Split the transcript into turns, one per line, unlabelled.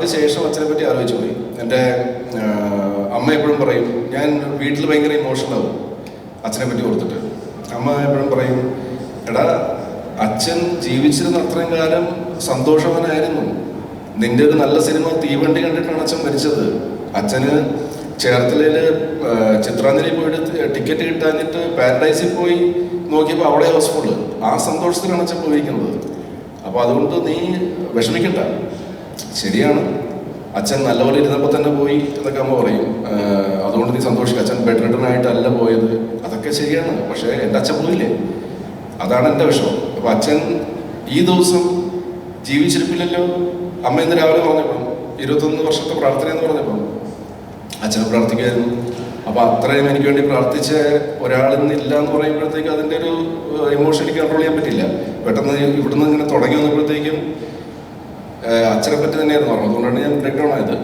മരണത്തിന് ശേഷം അച്ഛനെ പറ്റി ആലോചിച്ചു പോയി. എൻ്റെ അമ്മ എപ്പോഴും പറയും, ഞാൻ വീട്ടിൽ ഭയങ്കര ഇമോഷണലാവും അച്ഛനെ പറ്റി ഓർത്തിട്ട്. അമ്മ എപ്പോഴും പറയും, എടാ അച്ഛൻ ജീവിച്ചിരുന്ന അത്രയും കാലം സന്തോഷവാനായിരുന്നു. നിന്റെ ഒരു നല്ല സിനിമ തീവണ്ടി കണ്ടിട്ടാണ് അച്ഛൻ മരിച്ചത്. അച്ഛന് ചേർത്തലയിൽ ചിത്രാഞ്ജലി പോയിട്ട് ടിക്കറ്റ് കിട്ടാഞ്ഞിട്ട് പാരഡൈസിൽ പോയി നോക്കിയപ്പോൾ അവിടെ ഹൗസ്ഫുള്ള്. ആ സന്തോഷത്തിലാണ് അച്ഛൻ പോയിരിക്കുന്നത്. അപ്പോൾ അതുകൊണ്ട് നീ വിഷമിക്കണ്ട. ശരിയാണ്, അച്ഛൻ നല്ലപോലെ ഇരുന്നപ്പോൾ തന്നെ പോയി എന്നൊക്കെ അമ്മ പറയും. അതുകൊണ്ട് നീ സന്തോഷിക്കുക, അച്ഛൻ ബെഡ് റിട്ടേൺ ആയിട്ടല്ല പോയത്. അതൊക്കെ ശരിയാണ്, പക്ഷേ എൻ്റെ അച്ഛൻ പോയില്ലേ, അതാണ് എൻ്റെ വിഷമം. അപ്പോൾ അച്ഛൻ ഈ ദിവസം ജീവിച്ചിരിപ്പില്ലല്ലോ. അമ്മ ഇന്ന് രാവിലെ പറഞ്ഞപ്പോൾ 21 വർഷത്തെ പ്രാർത്ഥന എന്ന് പറഞ്ഞപ്പോൾ അച്ഛനെ പ്രാർത്ഥിക്കുമായിരുന്നു. അപ്പോൾ അത്രയും എനിക്ക് വേണ്ടി പ്രാർത്ഥിച്ച ഒരാളിന്നില്ല എന്ന് പറയുമ്പോഴത്തേക്ക് അതിൻ്റെ ഒരു ഇമോഷൻ എനിക്ക് കൺട്രോൾ ചെയ്യാൻ പറ്റില്ല. പെട്ടെന്ന് ഇവിടുന്ന് ഇങ്ങനെ തുടങ്ങി വന്നപ്പോഴത്തേക്കും അച്ഛനെ പറ്റി തന്നെയായിരുന്നു പറഞ്ഞത്. അതുകൊണ്ടാണ് ഞാൻ ബ്രേക്ക് ഡൗൺ ആയത്.